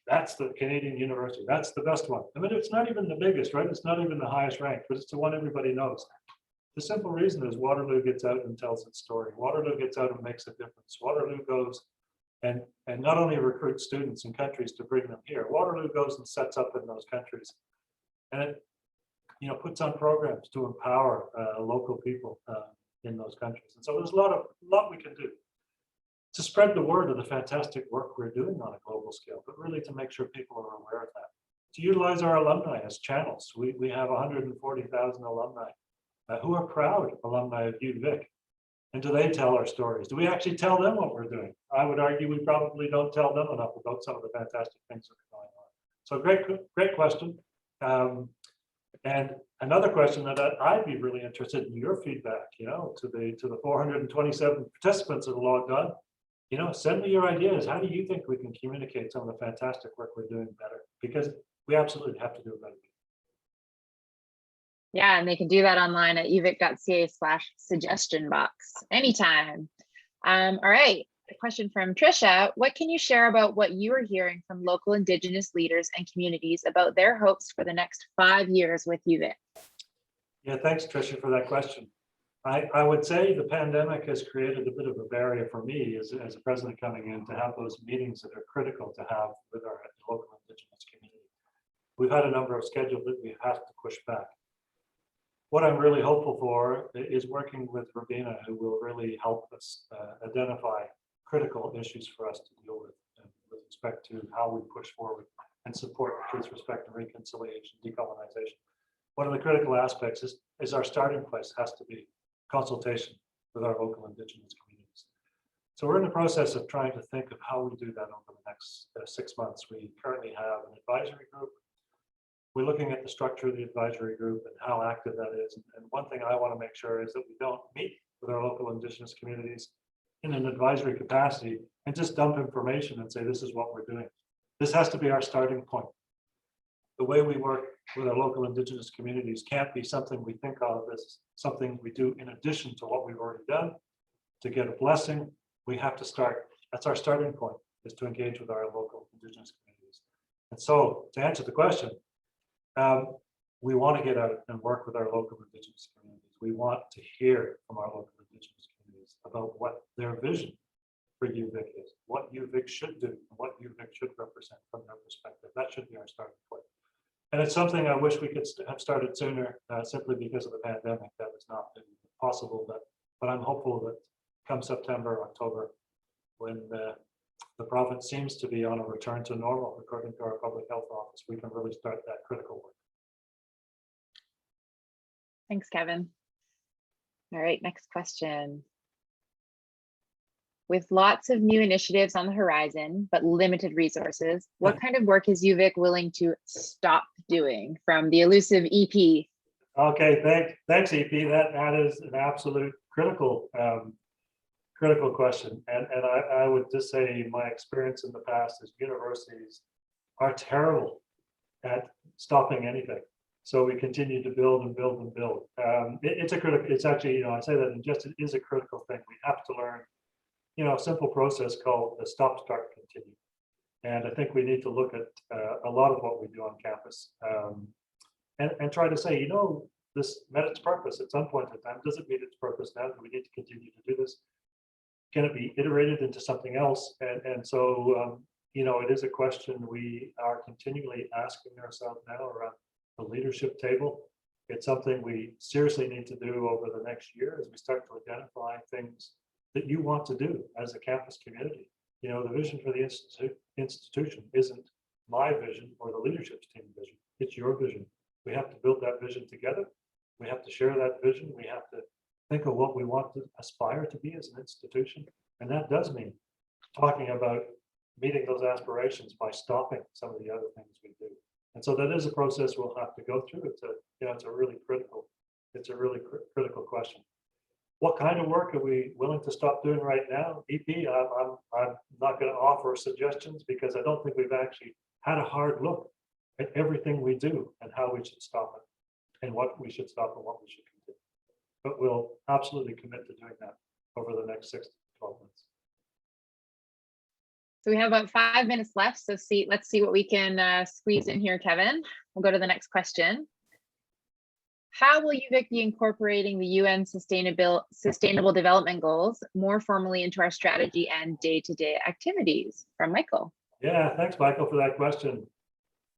That's the Canadian university. That's the best one. I mean, it's not even the biggest, right? It's not even the highest ranked, but it's the one everybody knows. The simple reason is Waterloo gets out and tells its story. Waterloo gets out and makes a difference. Waterloo goes and not only recruits students and countries to bring them here, Waterloo goes and sets up in those countries. And puts on programs to empower local people in those countries. And so there's a lot we can do to spread the word of the fantastic work we're doing on a global scale, but really to make sure people are aware of that. To utilize our alumni as channels. We have 140,000 alumni who are proud alumni of UVic. And do they tell our stories? Do we actually tell them what we're doing? I would argue we probably don't tell them enough about some of the fantastic things that are going on. So great question. And another question that I'd be really interested in your feedback, to the 427 participants that are logged on, send me your ideas. How do you think we can communicate some of the fantastic work we're doing better? Because we absolutely have to do it better. Yeah, and they can do that online at uvic.ca/suggestion box anytime. All right, a question from Trisha. What can you share about what you are hearing from local Indigenous leaders and communities about their hopes for the next 5 years with UVic? Yeah, thanks, Trisha, for that question. I would say the pandemic has created a bit of a barrier for me as a president coming in to have those meetings that are critical to have with our local Indigenous community. We've had a number of scheduled that we have to push back. What I'm really hopeful for is working with Robina, who will really help us identify critical issues for us to deal with respect to how we push forward and support with respect to reconciliation, decolonization. One of the critical aspects is our starting place has to be consultation with our local Indigenous communities. So we're in the process of trying to think of how we do that over the next 6 months. We currently have an advisory group. We're looking at the structure of the advisory group and how active that is. And one thing I want to make sure is that we don't meet with our local Indigenous communities in an advisory capacity and just dump information and say, this is what we're doing. This has to be our starting point. The way we work with our local Indigenous communities can't be something we think of as something we do in addition to what we've already done. To get a blessing, we have to start. That's our starting point, is to engage with our local Indigenous communities. And so to answer the question, we want to get out and work with our local Indigenous communities. We want to hear from our local Indigenous communities about what their vision for UVic is, what UVic should do, and what UVic should represent from their perspective. That should be our starting point. And it's something I wish we could have started sooner, simply because of the pandemic. That has not been possible, but I'm hopeful that come September, October, when the province seems to be on a return to normal, according to our public health office, we can really start that critical work. Thanks, Kevin. All right, next question. With lots of new initiatives on the horizon, but limited resources, what kind of work is UVic willing to stop doing? From the elusive EP. Okay, thanks, EP. That is an absolute critical question. And I would just say my experience in the past is universities are terrible at stopping anything. So we continue to build and build and build. It's actually, I say that it is a critical thing. We have to learn, a simple process called the stop, start, continue. And I think we need to look at a lot of what we do on campus and try to say, this met its purpose at some point in time. Does it meet its purpose now? Do we need to continue to do this? Can it be iterated into something else? And so, it is a question we are continually asking ourselves now around the leadership table. It's something we seriously need to do over the next year as we start to identify things that you want to do as a campus community. The vision for the institution isn't my vision or the leadership team vision. It's your vision. We have to build that vision together. We have to share that vision. We have to think of what we want to aspire to be as an institution. And that does mean talking about meeting those aspirations by stopping some of the other things we do. And so that is a process we'll have to go through. It's a really critical question. What kind of work are we willing to stop doing right now? EP, I'm not going to offer suggestions because I don't think we've actually had a hard look at everything we do and how we should stop it and what we should stop and what we should continue. But we'll absolutely commit to doing that over the next 6 to 12 months. So we have about 5 minutes left. So let's see what we can squeeze in here, Kevin. We'll go to the next question. How will UVic be incorporating the UN Sustainable Development Goals more formally into our strategy and day-to-day activities? From Michael. Yeah, thanks, Michael, for that question.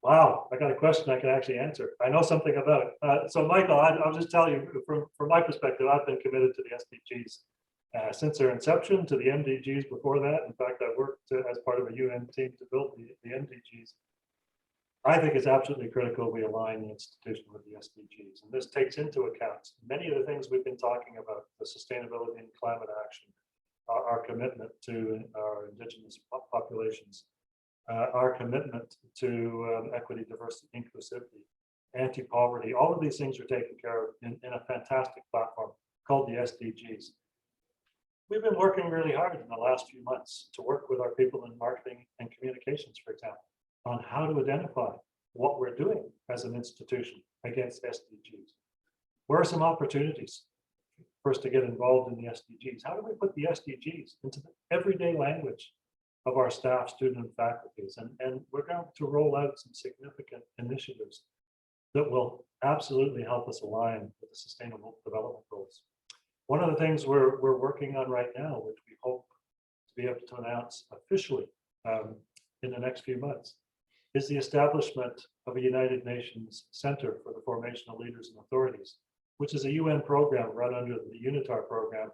Wow, I got a question I can actually answer. I know something about it. So Michael, I'll just tell you from my perspective, I've been committed to the SDGs since their inception, to the MDGs before that. In fact, I worked as part of a UN team to build the MDGs. I think it's absolutely critical we align the institution with the SDGs. And this takes into account many of the things we've been talking about, the sustainability and climate action, our commitment to our indigenous populations, our commitment to equity, diversity, inclusivity, anti-poverty. All of these things are taken care of in a fantastic platform called the SDGs. We've been working really hard in the last few months to work with our people in marketing and communications, for example, on how to identify what we're doing as an institution against SDGs. Where are some opportunities for us to get involved in the SDGs? How do we put the SDGs into the everyday language of our staff, student, and faculties? And we're going to roll out some significant initiatives that will absolutely help us align with the Sustainable Development Goals. One of the things we're working on right now, which we hope to be able to announce officially in the next few months, is the establishment of a United Nations Center for the Formation of Leaders and Authorities, which is a UN program run under the UNITAR program,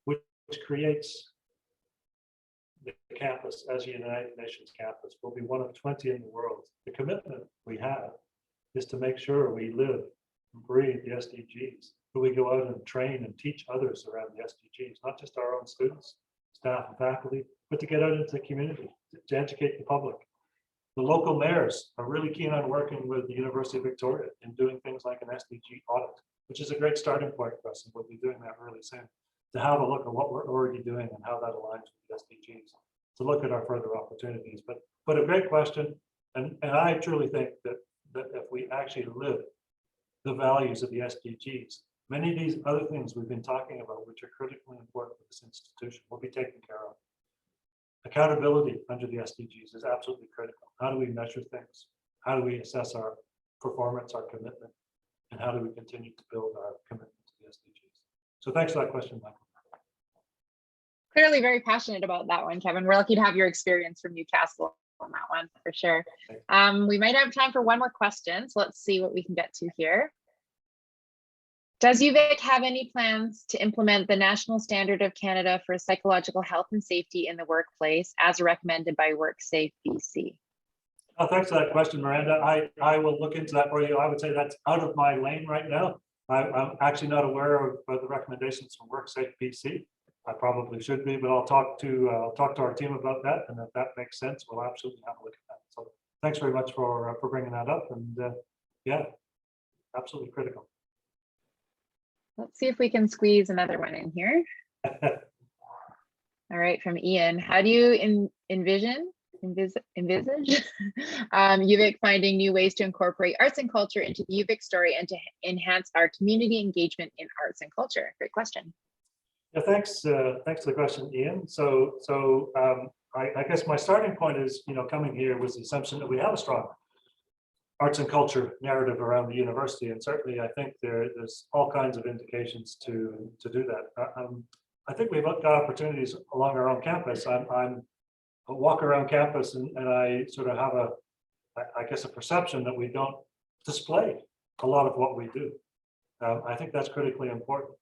which creates the campus as a United Nations campus. Will be one of 20 in the world. The commitment we have is to make sure we live and breathe the SDGs, that we go out and train and teach others around the SDGs, not just our own students, staff, and faculty, but to get out into the community, to educate the public. The local mayors are really keen on working with the University of Victoria in doing things like an SDG audit, which is a great starting point for us, and we'll be doing that really soon, to have a look at what we're already doing and how that aligns with the SDGs, to look at our further opportunities. But a great question, and I truly think that if we actually live the values of the SDGs, many of these other things we've been talking about, which are critically important for this institution, will be taken care of. Accountability under the SDGs is absolutely critical. How do we measure things? How do we assess our performance, our commitment, and how do we continue to build our commitment to the SDGs? So thanks for that question, Michael. Clearly very passionate about that one, Kevin. We're lucky to have your experience from Newcastle on that one, for sure. We might have time for one more question, so let's see what we can get to here. Does UVic have any plans to implement the National Standard of Canada for Psychological Health and Safety in the Workplace as recommended by WorkSafe BC? Oh, thanks for that question, Miranda. I will look into that for you. I would say that's out of my lane right now. I'm actually not aware of the recommendations from WorkSafe BC. I probably should be, but I'll talk to our team about that, and if that makes sense, we'll absolutely have a look at that. So thanks very much for bringing that up, and yeah, absolutely critical. Let's see if we can squeeze another one in here. All right, from Ian. How do you envisage UVic finding new ways to incorporate arts and culture into the UVic story and to enhance our community engagement in arts and culture? Great question. Yeah, thanks for the question, Ian. So I guess my starting point is, coming here was the assumption that we have a strong arts and culture narrative around the university, and certainly I think there's all kinds of indications to do that. I think we've got opportunities along our own campus. I walk around campus and I sort of have a perception that we don't display a lot of what we do. I think that's critically important.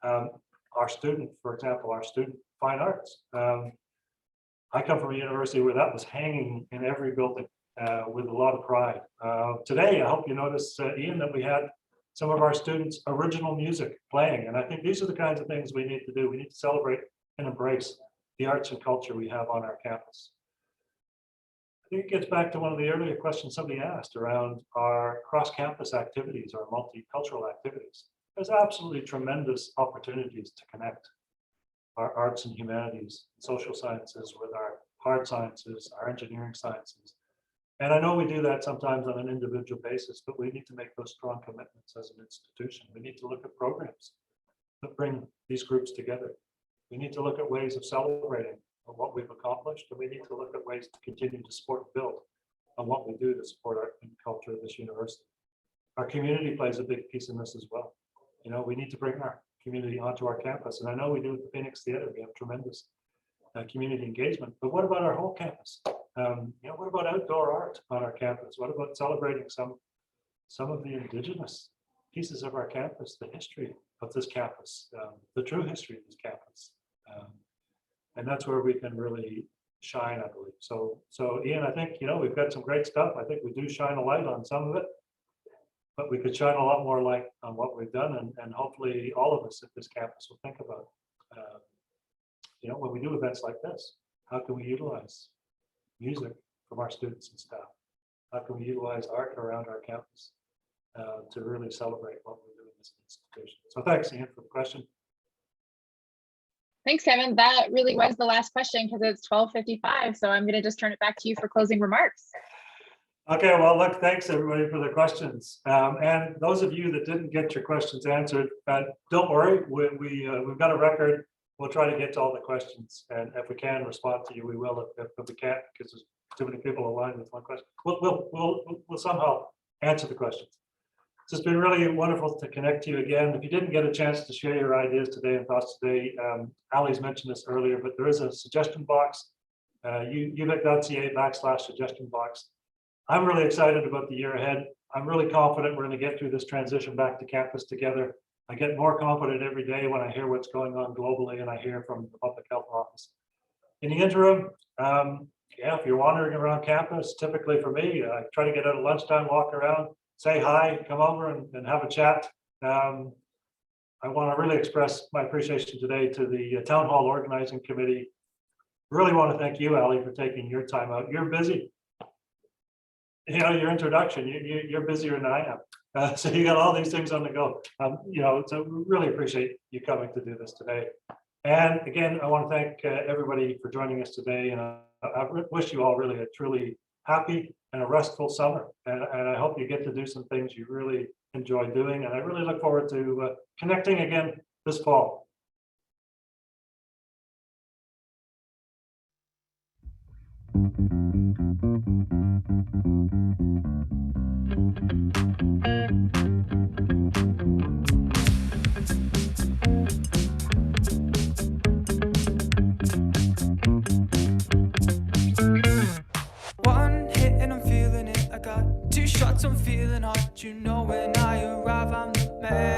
Our student, for example, our student fine arts. I come from a university where that was hanging in every building. With a lot of pride. Today, I hope you notice, Ian, that we had some of our students' original music playing. And I think these are the kinds of things we need to do. We need to celebrate and embrace the arts and culture we have on our campus. I think it gets back to one of the earlier questions somebody asked around our cross-campus activities, our multicultural activities. There's absolutely tremendous opportunities to connect our arts and humanities, and social sciences with our hard sciences, our engineering sciences. And I know we do that sometimes on an individual basis, but we need to make those strong commitments as an institution. We need to look at programs that bring these groups together. We need to look at ways of celebrating what we've accomplished, and we need to look at ways to continue to support and build on what we do to support art and culture at this university. Our community plays a big piece in this as well. We need to bring our community onto our campus, and I know we do at the Phoenix Theatre. We have tremendous community engagement, but what about our whole campus? What about outdoor art on our campus? What about celebrating some of the indigenous pieces of our campus, the history of this campus, the true history of this campus? And that's where we can really shine, I believe. So Ian, I think, we've got some great stuff. I think we do shine a light on some of it, but we could shine a lot more light on what we've done, and hopefully all of us at this campus will think about, when we do events like this, how can we utilize music from our students and staff? How can we utilize art around our campus to really celebrate what we do in this institution? So thanks, Ian, for the question. Thanks, Kevin. That really was the last question because it's 12:55. So I'm going to just turn it back to you for closing remarks. Okay, well, look, thanks everybody for the questions. And those of you that didn't get your questions answered, don't worry, we've got a record. We'll try to get to all the questions. And if we can respond to you, we will. If we can't, because there's too many people aligned with one question, we'll somehow answer the questions. So it's been really wonderful to connect to you again. If you didn't get a chance to share your ideas today and thoughts today, Ali's mentioned this earlier, but there is a suggestion box, uvic.ca/suggestion box. I'm really excited about the year ahead. I'm really confident we're going to get through this transition back to campus together. I get more confident every day when I hear what's going on globally and I hear from the Public Health Office. In the interim, if you're wandering around campus, typically for me, I try to get out at lunchtime, walk around, say hi, come over and have a chat. I want to really express my appreciation today to the Town Hall Organizing Committee. Really want to thank you, Ali, for taking your time out. You're busy. Your introduction, you're busier than I am. So you got all these things on the go. So really appreciate you coming to do this today. And again, I want to thank everybody for joining us today. And I wish you all really a truly happy and a restful summer. And I hope you get to do some things you really enjoy doing. And I really look forward to connecting again this fall. One hit and I'm feeling it. I got 2 shots, I'm feeling hot. When I arrive, I'm the man.